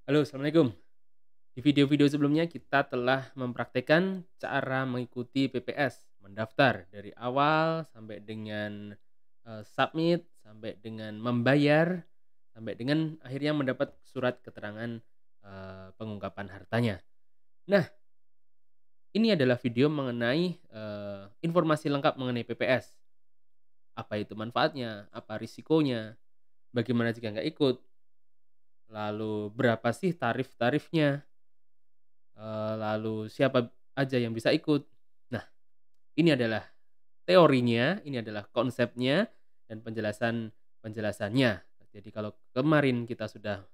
Halo, assalamualaikum. Di video-video sebelumnya kita telah mempraktekkan cara mengikuti PPS, mendaftar dari awal sampai dengan submit, sampai dengan membayar, sampai dengan akhirnya mendapat surat keterangan pengungkapan hartanya. Nah, ini adalah video mengenai informasi lengkap mengenai PPS. Apa itu manfaatnya, apa risikonya, bagaimana jika nggak ikut, lalu berapa sih tarif-tarifnya, lalu siapa aja yang bisa ikut. Nah, ini adalah teorinya, ini adalah konsepnya dan penjelasannya. Jadi kalau kemarin kita sudah,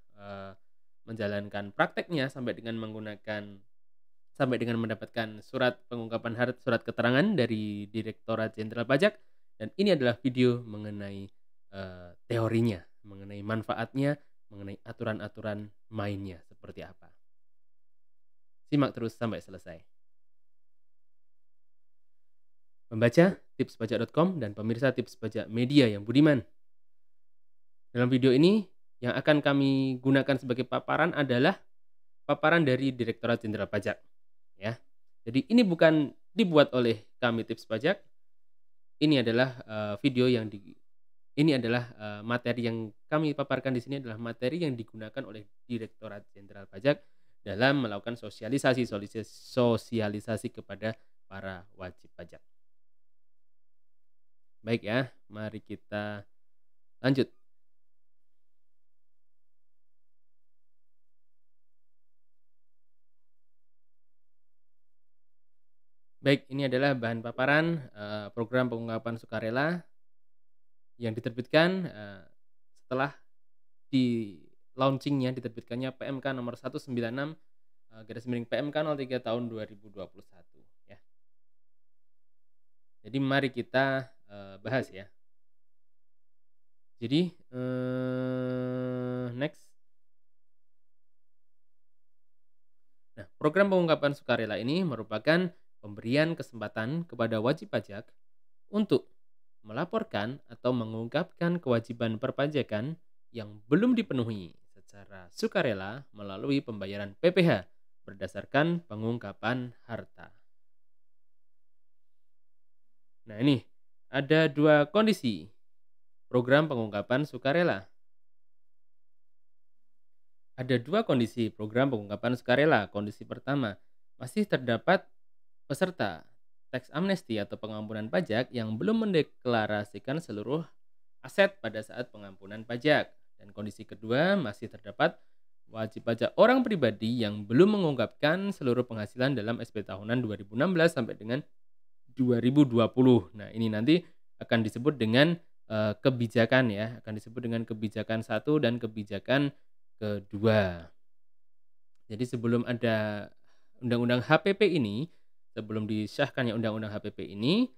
menjalankan prakteknya sampai dengan mendapatkan surat pengungkapan surat keterangan dari Direktorat Jenderal Pajak, dan ini adalah video mengenai, teorinya, mengenai manfaatnya, mengenai aturan-aturan mainnya seperti apa. Simak terus sampai selesai. Membaca tipspajak.com dan pemirsa Tips Pajak Media yang budiman. Dalam video ini, yang akan kami gunakan sebagai paparan adalah paparan dari Direktorat Jenderal Pajak, ya. Jadi ini bukan dibuat oleh kami Tips Pajak, ini adalah, video yang di ini adalah, materi yang kami paparkan di sini adalah materi yang digunakan oleh Direktorat Jenderal Pajak dalam melakukan sosialisasi kepada para wajib pajak. Baik ya, mari kita lanjut. Baik, ini adalah bahan paparan, program pengungkapan sukarela yang diterbitkan, setelah diterbitkannya PMK nomor 196, garis miring PMK 03 tahun 2021 ya. Jadi mari kita, bahas ya. Jadi, next. Nah, program pengungkapan sukarela ini merupakan pemberian kesempatan kepada wajib pajak untuk melaporkan atau mengungkapkan kewajiban perpajakan yang belum dipenuhi secara sukarela melalui pembayaran PPh berdasarkan pengungkapan harta. Nah, ini ada dua kondisi program pengungkapan sukarela. Ada dua kondisi program pengungkapan sukarela. Kondisi pertama, masih terdapat peserta teks amnesti atau pengampunan pajak yang belum mendeklarasikan seluruh aset pada saat pengampunan pajak. Dan kondisi kedua, masih terdapat wajib pajak orang pribadi yang belum mengungkapkan seluruh penghasilan dalam SP tahunan 2016 sampai dengan 2020. Nah, ini nanti akan disebut dengan kebijakan ya, akan disebut dengan kebijakan 1 dan kebijakan kedua. Jadi sebelum ada undang-undang HPP ini, sebelum disahkannya undang-undang HPP ini,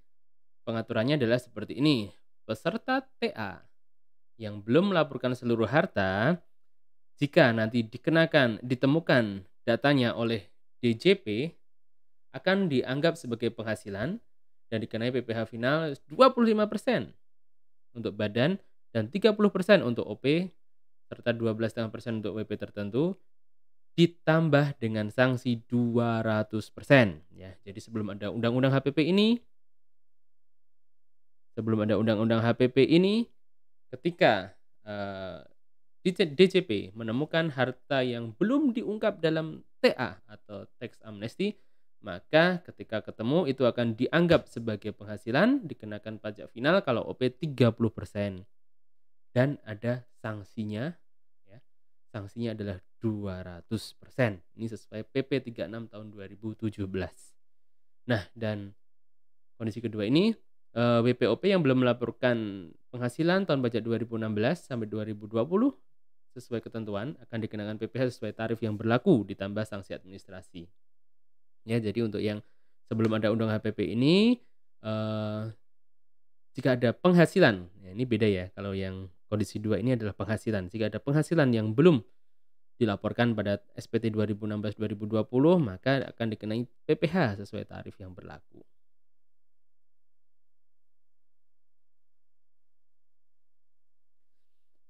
pengaturannya adalah seperti ini. Peserta TA yang belum melaporkan seluruh harta, jika nanti ditemukan datanya oleh DJP, akan dianggap sebagai penghasilan dan dikenai PPh final 25% untuk badan dan 30% untuk OP serta 12,5% untuk WP tertentu, ditambah dengan sanksi 200% ya. Jadi sebelum ada undang-undang HPP ini, ketika DJP menemukan harta yang belum diungkap dalam TA atau tax amnesty, maka ketika ketemu itu akan dianggap sebagai penghasilan, dikenakan pajak final kalau OP 30%. Dan ada sanksinya ya. Sanksinya adalah 200%. Ini sesuai PP 36 tahun 2017. Nah, dan kondisi kedua ini, WPOP yang belum melaporkan penghasilan tahun pajak 2016 sampai 2020 sesuai ketentuan akan dikenakan PPh sesuai tarif yang berlaku ditambah sanksi administrasi. Ya, jadi untuk yang sebelum ada undang HPP ini, jika ada penghasilan, ya ini beda ya, kalau yang kondisi 2 ini adalah penghasilan. Jika ada penghasilan yang belum dilaporkan pada SPT 2016-2020, maka akan dikenai PPh sesuai tarif yang berlaku.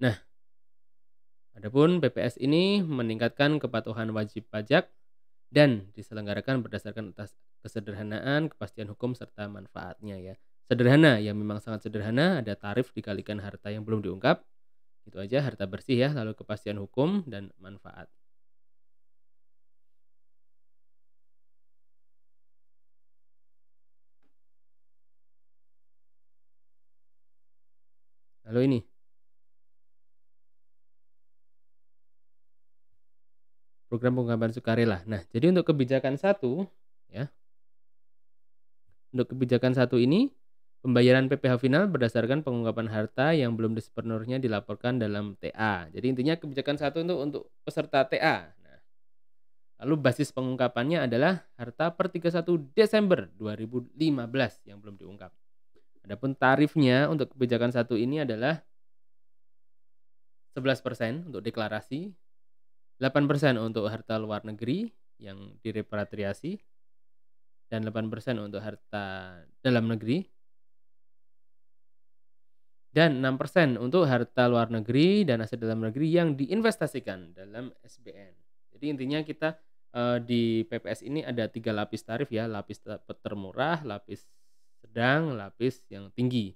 Nah, Adapun PPS ini meningkatkan kepatuhan wajib pajak dan diselenggarakan berdasarkan atas kesederhanaan, kepastian hukum, serta manfaatnya ya. Sederhana, ya memang sangat sederhana, ada tarif dikalikan harta yang belum diungkap, itu aja harta bersih ya, lalu kepastian hukum dan manfaat. Lalu ini, program pengungkapan sukarela. Nah, jadi untuk kebijakan satu, ya, untuk kebijakan satu ini, pembayaran PPh final berdasarkan pengungkapan harta yang belum sepenuhnya dilaporkan dalam TA. Jadi intinya kebijakan satu untuk peserta TA. Nah, lalu basis pengungkapannya adalah harta per 31 Desember 2015 yang belum diungkap. Adapun tarifnya untuk kebijakan satu ini adalah 11% untuk deklarasi, 8% untuk harta luar negeri yang direpatriasi, dan 8% untuk harta dalam negeri, dan 6% untuk harta luar negeri dan aset dalam negeri yang diinvestasikan dalam SBN. Jadi intinya kita di PPS ini ada 3 lapis tarif ya, lapis termurah, lapis sedang, lapis yang tinggi.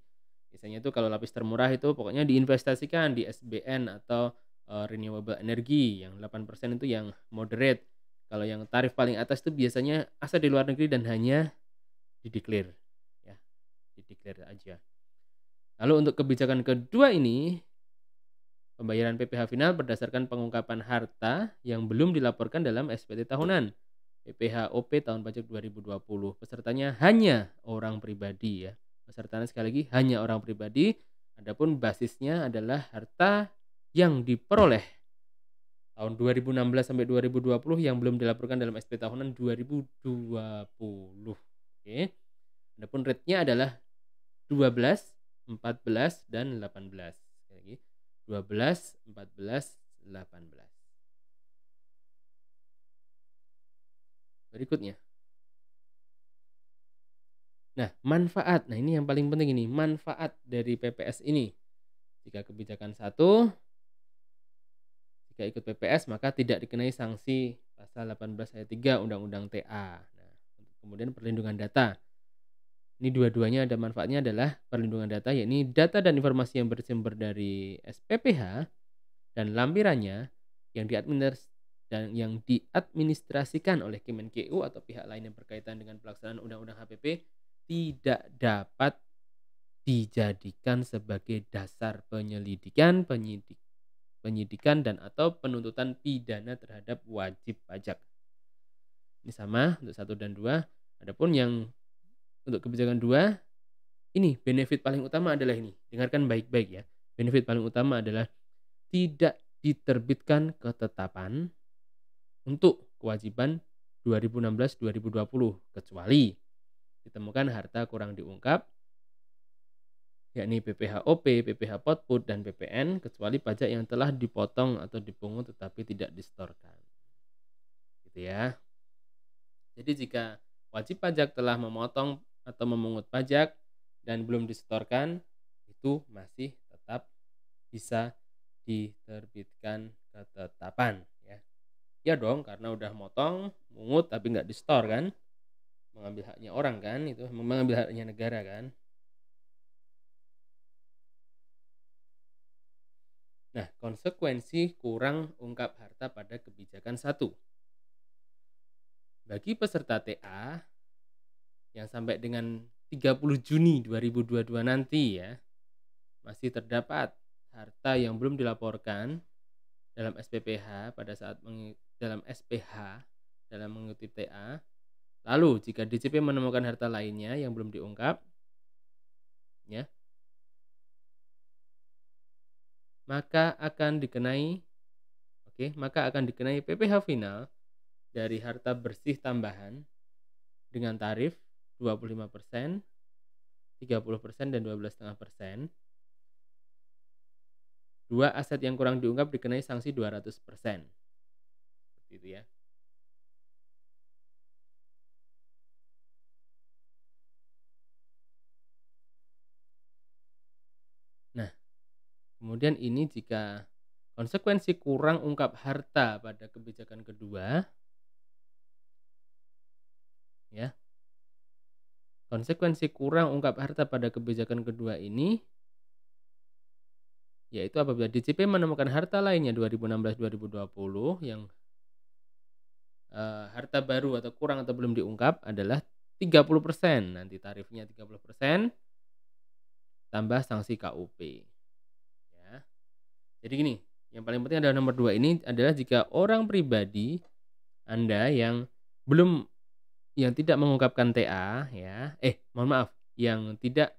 Biasanya itu kalau lapis termurah itu pokoknya diinvestasikan di SBN atau renewable energy, yang 8% itu yang moderate. Kalau yang tarif paling atas itu biasanya aset di luar negeri dan hanya dideklar ya, dideklar aja. Lalu untuk kebijakan kedua ini, pembayaran PPh final berdasarkan pengungkapan harta yang belum dilaporkan dalam SPT tahunan. PPh-OP tahun pajak 2020. Pesertanya hanya orang pribadi ya. Pesertanya sekali lagi hanya orang pribadi. Adapun basisnya adalah harta yang diperoleh tahun 2016 sampai 2020 yang belum dilaporkan dalam SPT tahunan 2020. Oke. Adapun rate-nya adalah 12, 14, dan 18. Sekali lagi, 12, 14, 18. Berikutnya. Nah, manfaat. Nah, ini yang paling penting ini, manfaat dari PPS ini. Jika kebijakan satu, jika ikut PPS maka tidak dikenai sanksi pasal 18 ayat 3 Undang-Undang TA. Nah, kemudian perlindungan data. Ini dua-duanya ada manfaatnya adalah perlindungan data, yakni data dan informasi yang bersumber dari SPPH dan lampirannya yang diadministrasikan oleh Kemenkeu atau pihak lain yang berkaitan dengan pelaksanaan Undang-Undang HPP tidak dapat dijadikan sebagai dasar penyidikan dan atau penuntutan pidana terhadap wajib pajak. Ini sama untuk 1 dan 2. Adapun yang untuk kebijakan 2, ini benefit paling utama adalah ini. Dengarkan baik-baik ya. Benefit paling utama adalah tidak diterbitkan ketetapan untuk kewajiban 2016-2020 kecuali ditemukan harta kurang diungkap, yakni PPh-OP, PPh-Potput, dan PPN, kecuali pajak yang telah dipotong atau dipungut tetapi tidak disetorkan. Gitu ya. Jadi jika wajib pajak telah memotong atau memungut pajak dan belum disetorkan, itu masih tetap bisa diterbitkan ketetapan ya. Ya dong, karena udah motong, mungut tapi nggak disetor kan. Mengambil haknya orang kan, itu mengambil haknya negara kan. Nah, konsekuensi kurang ungkap harta pada kebijakan satu. Bagi peserta TA yang sampai dengan 30 Juni 2022 nanti ya, masih terdapat harta yang belum dilaporkan dalam SPPH pada saat dalam SPH dalam mengikuti TA. Lalu jika DJP menemukan harta lainnya yang belum diungkap ya, maka akan dikenai PPh final dari harta bersih tambahan dengan tarif 25%, 30%, dan 12,5%. Dua aset yang kurang diungkap dikenai sanksi 200%. Seperti itu ya. Nah, kemudian ini jika Konsekuensi kurang ungkap harta pada kebijakan kedua, ya. Konsekuensi kurang ungkap harta pada kebijakan kedua ini yaitu apabila DJP menemukan harta lainnya 2016-2020 yang harta baru atau kurang atau belum diungkap adalah 30%. Nanti tarifnya 30% tambah sanksi KUP, ya. Jadi gini, yang paling penting adalah nomor 2 ini adalah jika orang pribadi Anda yang tidak mengungkapkan TA ya, mohon maaf, yang tidak,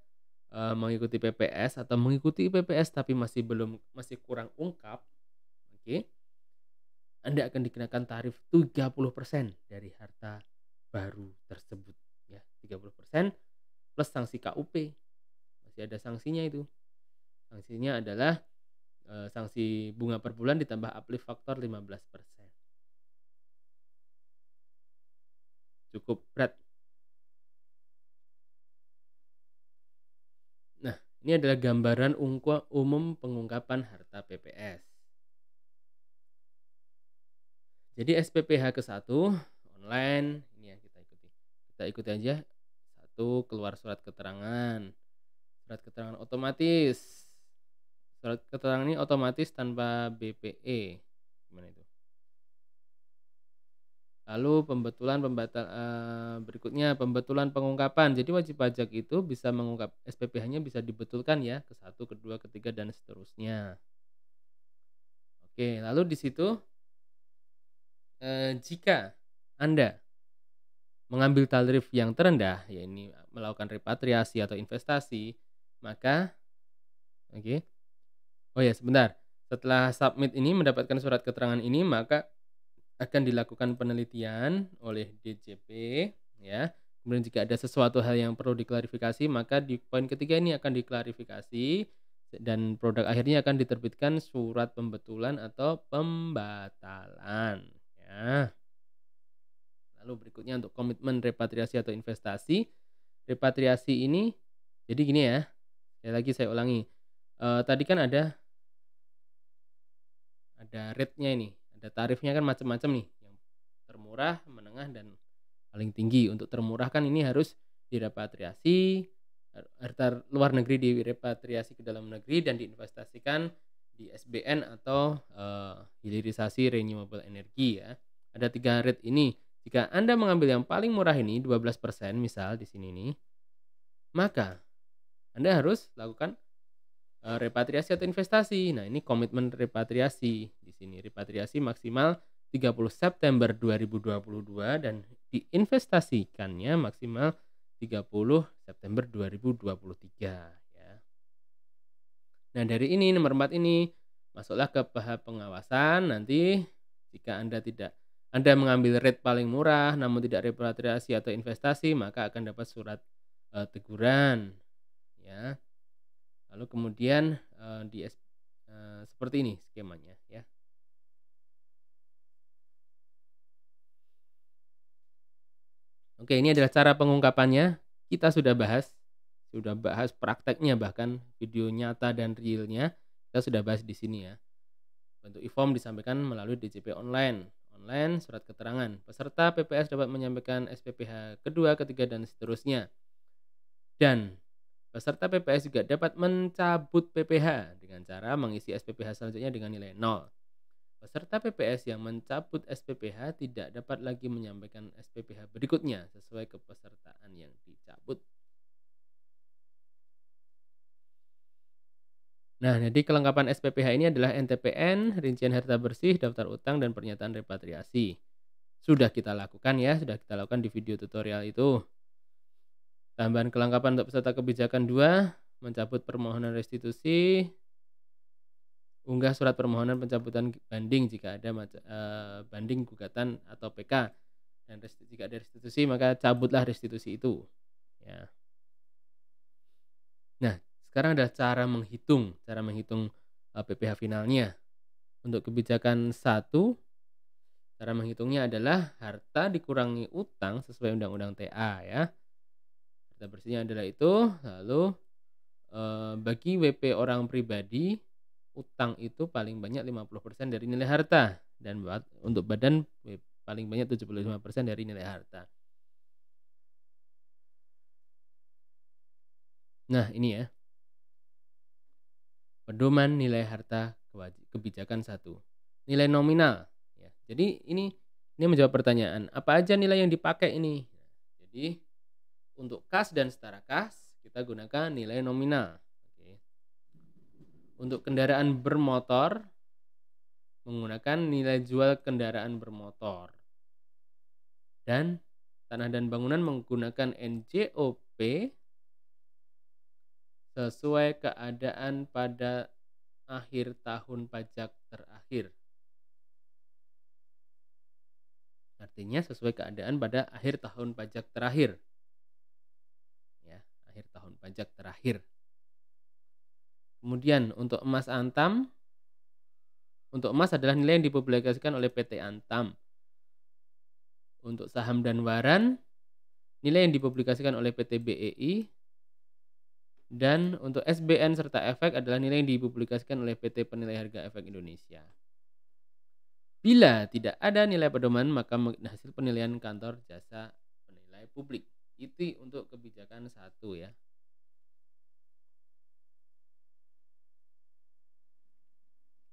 mengikuti PPS atau mengikuti PPS tapi masih kurang ungkap, oke, Anda akan dikenakan tarif 30% dari harta baru tersebut ya, 30% plus sanksi KUP. Masih ada sanksinya itu. Sanksinya adalah, sanksi bunga per bulan ditambah uplift faktor 15%. Cukup berat. Nah, ini adalah gambaran umum pengungkapan harta PPS. Jadi SPPH ke-1 online, ini ya kita ikuti. Kita ikuti aja. 1, keluar surat keterangan. Surat keterangan otomatis. Surat keterangan ini otomatis tanpa BPE. Gimana itu? Lalu berikutnya pembetulan pengungkapan. Jadi wajib pajak itu bisa mengungkap SPPH-nya bisa dibetulkan ya ke 1, kedua, ketiga dan seterusnya. Oke, lalu di situ jika Anda mengambil tarif yang terendah, ya ini melakukan repatriasi atau investasi, maka oke. Oh ya, sebentar. Setelah submit ini mendapatkan surat keterangan ini, maka akan dilakukan penelitian oleh DJP ya. Kemudian jika ada sesuatu hal yang perlu diklarifikasi, maka di poin ketiga ini akan diklarifikasi dan produk akhirnya akan diterbitkan surat pembetulan atau pembatalan ya. Lalu berikutnya untuk komitmen repatriasi atau investasi. Repatriasi ini jadi gini ya. Sekali lagi saya ulangi. Tadi kan ada rate-nya ini. Ada tarifnya kan macam-macam nih, yang termurah, menengah, dan paling tinggi. Untuk termurah kan ini harus direpatriasi, harta luar negeri direpatriasi ke dalam negeri dan diinvestasikan di SBN atau hilirisasi renewable energy ya. Ada 3 rate ini. Jika Anda mengambil yang paling murah ini 12% misal di sini nih, maka Anda harus lakukan repatriasi atau investasi. Nah, ini komitmen repatriasi. Di sini repatriasi maksimal 30 September 2022 dan diinvestasikannya maksimal 30 September 2023 ya. Nah, dari ini nomor 4 ini masuklah ke tahap pengawasan. Nanti jika Anda mengambil rate paling murah namun tidak repatriasi atau investasi, maka akan dapat surat teguran ya. Lalu kemudian seperti ini skemanya ya. Oke, ini adalah cara pengungkapannya. Kita sudah bahas prakteknya, bahkan video nyata dan realnya kita sudah bahas di sini ya. Bentuk e-form disampaikan melalui DJP online, surat keterangan. Peserta PPS dapat menyampaikan SPPH kedua, ketiga dan seterusnya. Dan peserta PPS juga dapat mencabut PPH dengan cara mengisi SPPH selanjutnya dengan nilai 0. Peserta PPS yang mencabut SPPH tidak dapat lagi menyampaikan SPPH berikutnya sesuai kepesertaan yang dicabut. Nah, jadi kelengkapan SPPH ini adalah NTPN, rincian harta bersih, daftar utang, dan pernyataan repatriasi. Sudah kita lakukan ya, di video tutorial itu. Tambahan kelengkapan untuk peserta kebijakan 2, mencabut permohonan restitusi, unggah surat permohonan pencabutan banding jika ada banding gugatan atau PK, dan jika ada restitusi maka cabutlah restitusi itu ya. Nah, sekarang adalah cara menghitung PPH finalnya. Untuk kebijakan 1, cara menghitungnya adalah harta dikurangi utang sesuai undang-undang TA ya. Harta bersihnya adalah itu, lalu bagi WP orang pribadi, utang itu paling banyak 50% dari nilai harta dan untuk badan paling banyak 75% dari nilai harta. Nah, ini ya. Pedoman nilai harta kebijakan 1. Nilai nominal ya. Jadi ini menjawab pertanyaan, apa aja nilai yang dipakai ini? Jadi untuk kas dan setara kas kita gunakan nilai nominal. Oke. Untuk kendaraan bermotor menggunakan nilai jual kendaraan bermotor. Dan tanah dan bangunan menggunakan NJOP sesuai keadaan pada akhir tahun pajak terakhir. Artinya sesuai keadaan pada akhir tahun pajak terakhir. Ya, akhir tahun pajak terakhir. Kemudian untuk emas Antam, untuk emas adalah nilai yang dipublikasikan oleh PT Antam. Untuk saham dan waran, nilai yang dipublikasikan oleh PT BEI. Dan untuk SBN serta efek adalah nilai yang dipublikasikan oleh PT Penilai Harga Efek Indonesia. Bila tidak ada nilai pedoman, maka hasil penilaian kantor jasa penilai publik. Itu untuk kebijakan 1 ya.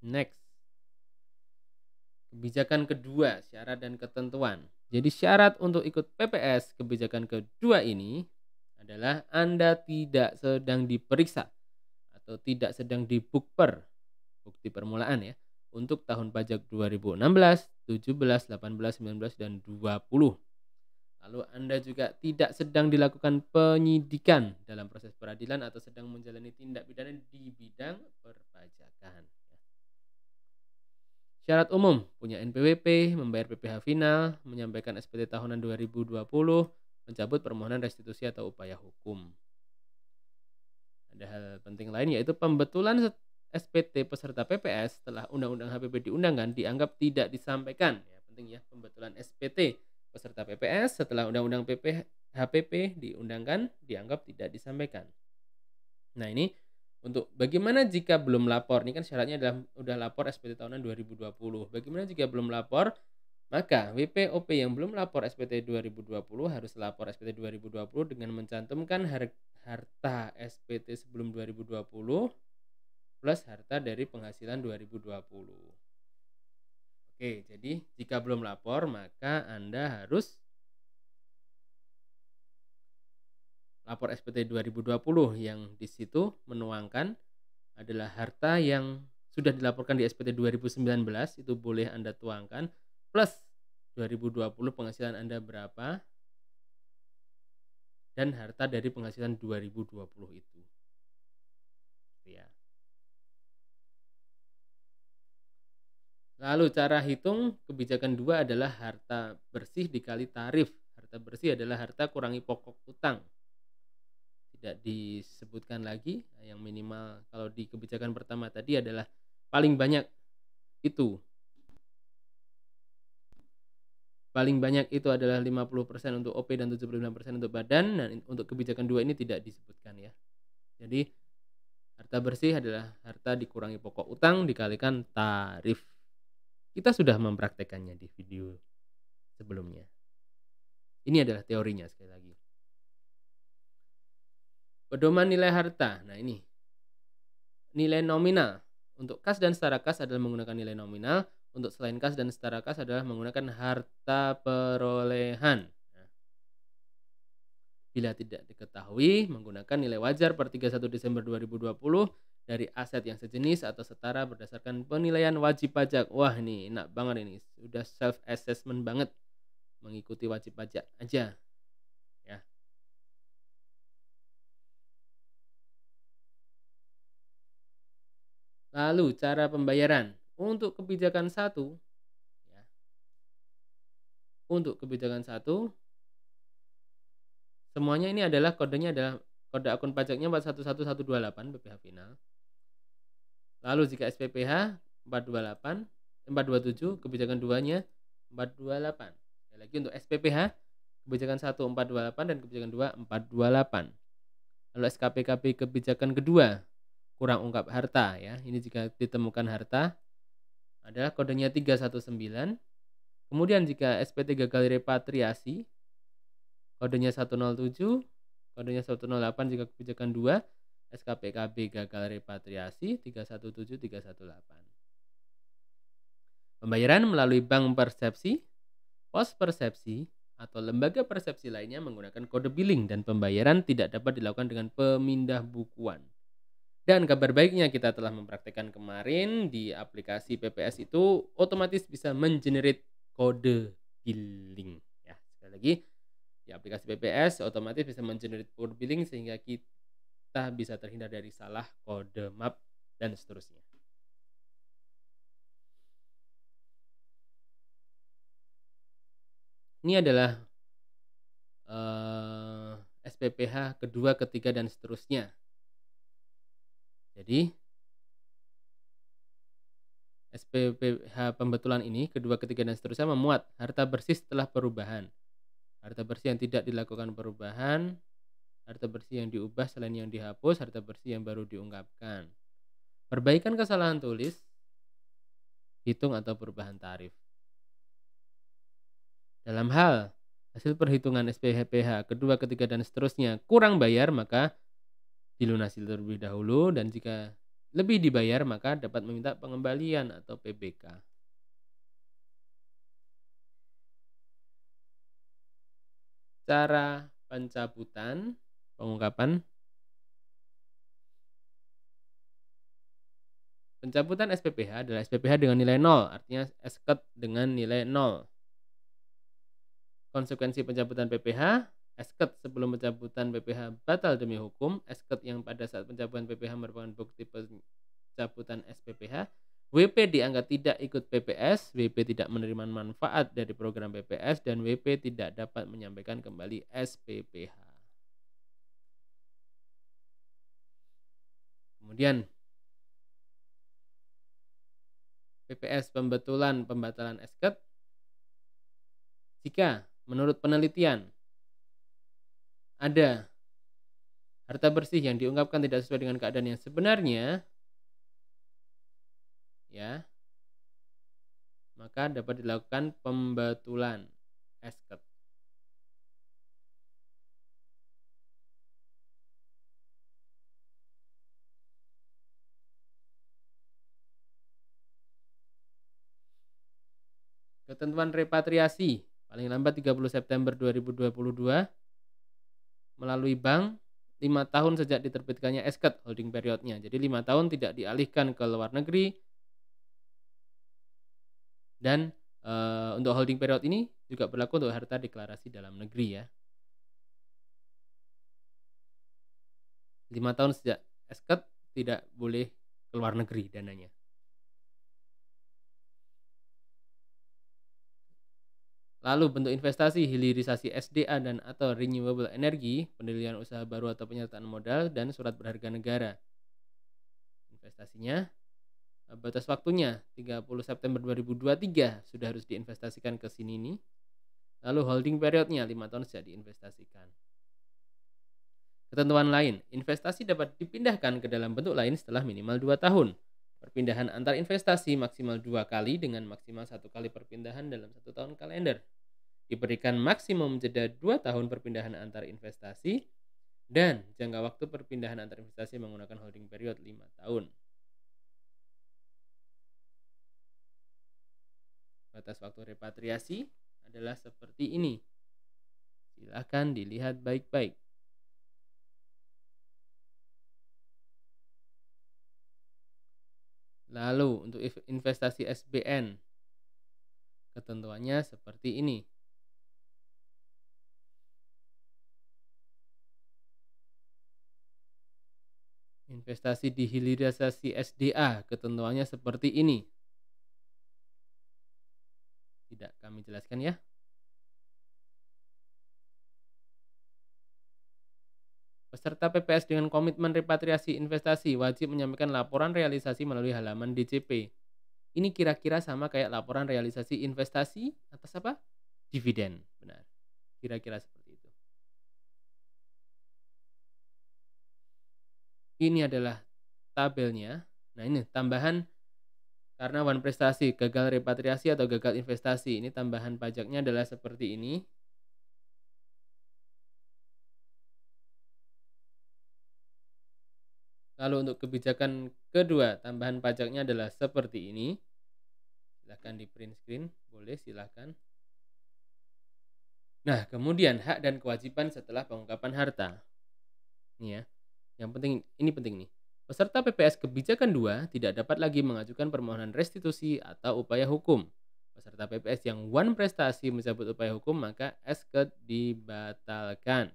Next. Kebijakan kedua, syarat dan ketentuan. Jadi syarat untuk ikut PPS kebijakan kedua ini adalah Anda tidak sedang diperiksa atau tidak sedang dibukper, bukti permulaan ya, untuk tahun pajak 2016, 17, 18, 19, dan 20. Lalu Anda juga tidak sedang dilakukan penyidikan dalam proses peradilan atau sedang menjalani tindak pidana di bidang perpajakan. Syarat umum, punya NPWP, membayar PPh final, menyampaikan SPT tahunan 2020, mencabut permohonan restitusi atau upaya hukum. Ada hal penting lain yaitu pembetulan SPT peserta PPS setelah Undang-Undang HPP diundangkan dianggap tidak disampaikan. Ya, penting ya, pembetulan SPT peserta PPS setelah Undang-Undang HPP diundangkan dianggap tidak disampaikan. Nah, ini untuk bagaimana jika belum lapor? Ini kan syaratnya adalah udah lapor SPT tahunan 2020. Bagaimana jika belum lapor? Maka WPOP yang belum lapor SPT 2020 harus lapor SPT 2020 dengan mencantumkan harta SPT sebelum 2020 plus harta dari penghasilan 2020. Oke, jadi jika belum lapor maka Anda harus lapor SPT 2020 yang di situ menuangkan adalah harta yang sudah dilaporkan di SPT 2019 itu boleh Anda tuangkan plus 2020 penghasilan Anda berapa dan harta dari penghasilan 2020 itu. Ya. Lalu cara hitung kebijakan 2 adalah harta bersih dikali tarif. Harta bersih adalah harta kurangi pokok utang. Tidak disebutkan lagi, yang minimal kalau di kebijakan pertama tadi adalah paling banyak itu. Paling banyak itu adalah 50% untuk OP dan 75% untuk badan. Dan untuk kebijakan 2 ini tidak disebutkan ya. Jadi harta bersih adalah harta dikurangi pokok utang dikalikan tarif. Kita sudah mempraktekannya di video sebelumnya. Ini adalah teorinya sekali lagi. Pedoman nilai harta. Nah, ini. Nilai nominal. Untuk kas dan setara kas adalah menggunakan nilai nominal. Untuk selain kas dan setara kas adalah menggunakan harta perolehan. Nah, bila tidak diketahui, menggunakan nilai wajar per 31 Desember 2020 dari aset yang sejenis atau setara berdasarkan penilaian wajib pajak. Wah, ini enak banget ini. Sudah self assessment banget. Mengikuti wajib pajak aja. Ya. Lalu cara pembayaran untuk kebijakan 1 ya. Untuk kebijakan 1 semuanya ini adalah kodenya adalah kode akun pajaknya 411128 PPh final. Lalu jika SPPH 427 kebijakan 2-nya 428. Sekali lagi untuk SPPH kebijakan 1 428 dan kebijakan 2 428. Lalu SKPKP kebijakan kedua kurang ungkap harta ya. Ini jika ditemukan harta adalah kodenya 319. Kemudian jika SPT gagal repatriasi, kodenya 107, kodenya 108 jika kebijakan 2, SKPKB gagal repatriasi 317 318. Pembayaran melalui bank persepsi, pos persepsi, atau lembaga persepsi lainnya menggunakan kode billing dan pembayaran tidak dapat dilakukan dengan pemindah bukuan. Dan kabar baiknya kita telah mempraktekkan kemarin di aplikasi PPS itu otomatis bisa mengenerate kode billing ya. Sekali lagi di aplikasi PPS otomatis bisa mengenerate kode billing sehingga kita bisa terhindar dari salah kode map dan seterusnya. Ini adalah SPPH kedua, ketiga, dan seterusnya. Jadi SPPH pembetulan ini kedua, ketiga, dan seterusnya memuat harta bersih setelah perubahan, harta bersih yang tidak dilakukan perubahan, harta bersih yang diubah selain yang dihapus, harta bersih yang baru diungkapkan, perbaikan kesalahan tulis, hitung atau perubahan tarif. Dalam hal hasil perhitungan SPPH kedua, ketiga, dan seterusnya kurang bayar maka dilunasi terlebih dahulu, dan jika lebih dibayar maka dapat meminta pengembalian atau PBK. Cara pencabutan pengungkapan. Pencabutan SPPH adalah SPPH dengan nilai 0, artinya SKET dengan nilai 0. Konsekuensi pencabutan PPH, SKET sebelum pencabutan PPH batal demi hukum, SKET yang pada saat pencabutan PPH merupakan bukti pencabutan SPPH, WP dianggap tidak ikut PPS, WP tidak menerima manfaat dari program PPS, dan WP tidak dapat menyampaikan kembali SPPH. Kemudian PPS pembetulan pembatalan SKET jika menurut penelitian ada harta bersih yang diungkapkan tidak sesuai dengan keadaan yang sebenarnya, ya, maka dapat dilakukan pembetulan SKET. Ketentuan repatriasi paling lambat 30 September 2022 melalui bank 5 tahun sejak diterbitkannya SKET holding periodnya. Jadi 5 tahun tidak dialihkan ke luar negeri, dan untuk holding period ini juga berlaku untuk harta deklarasi dalam negeri ya. 5 tahun sejak SKET tidak boleh ke luar negeri dananya. Lalu bentuk investasi, hilirisasi SDA dan atau renewable energy, pendirian usaha baru atau penyertaan modal, dan surat berharga negara. Investasinya, batas waktunya 30 September 2023 sudah harus diinvestasikan ke sini nih. Lalu holding periodnya 5 tahun sejak diinvestasikan. Ketentuan lain, investasi dapat dipindahkan ke dalam bentuk lain setelah minimal 2 tahun. Perpindahan antar investasi maksimal 2 kali dengan maksimal 1 kali perpindahan dalam 1 tahun kalender. Diberikan maksimum jeda 2 tahun perpindahan antar investasi, dan jangka waktu perpindahan antar investasi menggunakan holding period 5 tahun. Batas waktu repatriasi adalah seperti ini. Silakan dilihat baik-baik. Lalu untuk investasi SBN, ketentuannya seperti ini. Investasi di hilirisasi SDA, ketentuannya seperti ini. Tidak kami jelaskan ya. Peserta PPS dengan komitmen repatriasi investasi wajib menyampaikan laporan realisasi melalui halaman DCP. Ini kira-kira sama kayak laporan realisasi investasi atas apa? Dividen, benar. Kira-kira seperti itu. Ini adalah tabelnya. Nah ini tambahan karena one prestasi, gagal repatriasi atau gagal investasi. Ini tambahan pajaknya adalah seperti ini. Lalu untuk kebijakan kedua, tambahan pajaknya adalah seperti ini. Silahkan di print screen, boleh silahkan. Nah, kemudian hak dan kewajiban setelah pengungkapan harta. Ini ya, yang penting, ini penting nih. Peserta PPS kebijakan 2 tidak dapat lagi mengajukan permohonan restitusi atau upaya hukum. Peserta PPS yang one prestasi mencabut upaya hukum maka SK dibatalkan.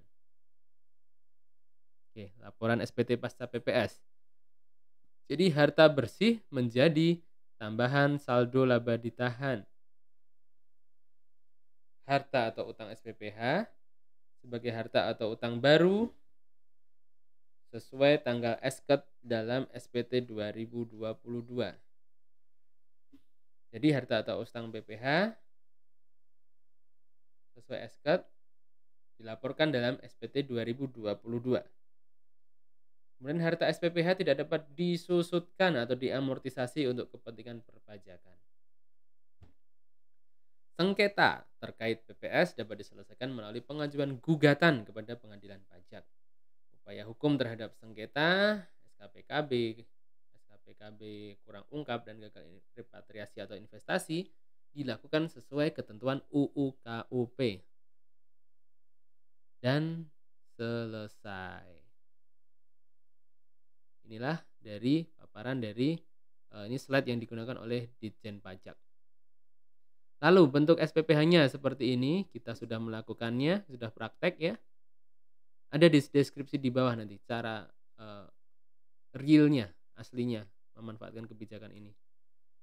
Oke, laporan SPT pasca PPS. Jadi harta bersih menjadi tambahan saldo laba ditahan. Harta atau utang SPPH sebagai harta atau utang baru sesuai tanggal SK dalam SPT 2022. Jadi harta atau utang PPH sesuai SK dilaporkan dalam SPT 2022. Kemudian harta SPPH tidak dapat disusutkan atau diamortisasi untuk kepentingan perpajakan. Sengketa terkait PPS dapat diselesaikan melalui pengajuan gugatan kepada pengadilan pajak. Upaya hukum terhadap sengketa, SKPKB kurang ungkap dan gagal repatriasi atau investasi dilakukan sesuai ketentuan UU KUP. Dan selesai. Inilah dari paparan dari ini slide yang digunakan oleh Ditjen Pajak. Lalu bentuk SPPH-nya seperti ini, kita sudah melakukannya, sudah praktek ya. Ada di deskripsi di bawah nanti cara realnya, aslinya memanfaatkan kebijakan ini.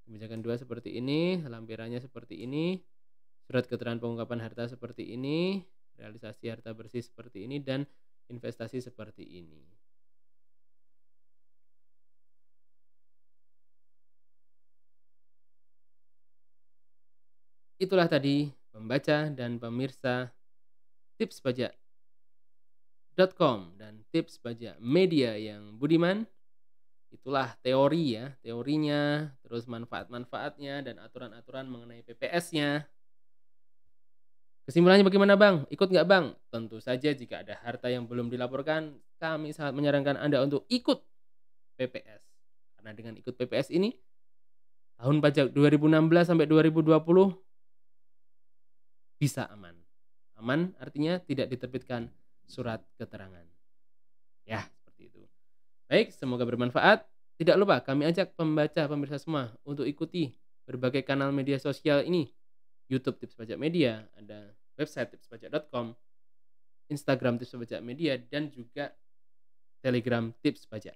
Kebijakan 2 seperti ini, lampirannya seperti ini, surat keterangan pengungkapan harta seperti ini, realisasi harta bersih seperti ini, dan investasi seperti ini. Itulah tadi pembaca dan pemirsa tips pajak.com dan tips pajak media yang budiman. Itulah teori ya, teorinya, terus manfaat-manfaatnya dan aturan-aturan mengenai PPS-nya. Kesimpulannya bagaimana Bang? Ikut nggak Bang? Tentu saja jika ada harta yang belum dilaporkan, kami sangat menyarankan Anda untuk ikut PPS. Karena dengan ikut PPS ini, tahun pajak 2016 sampai 2020 bisa aman. Aman artinya tidak diterbitkan surat keterangan. Ya, seperti itu. Baik, semoga bermanfaat. Tidak lupa kami ajak pembaca pemirsa semua untuk ikuti berbagai kanal media sosial ini. YouTube Tips Pajak Media, ada website tipspajak.com, Instagram Tips Pajak Media, dan juga Telegram Tips Pajak.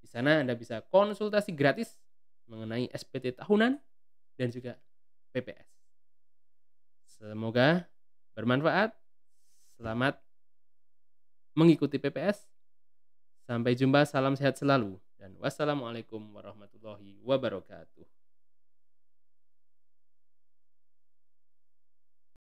Di sana Anda bisa konsultasi gratis mengenai SPT tahunan dan juga PPS. Semoga bermanfaat. Selamat mengikuti PPS. Sampai jumpa, salam sehat selalu. Dan wassalamualaikum warahmatullahi wabarakatuh.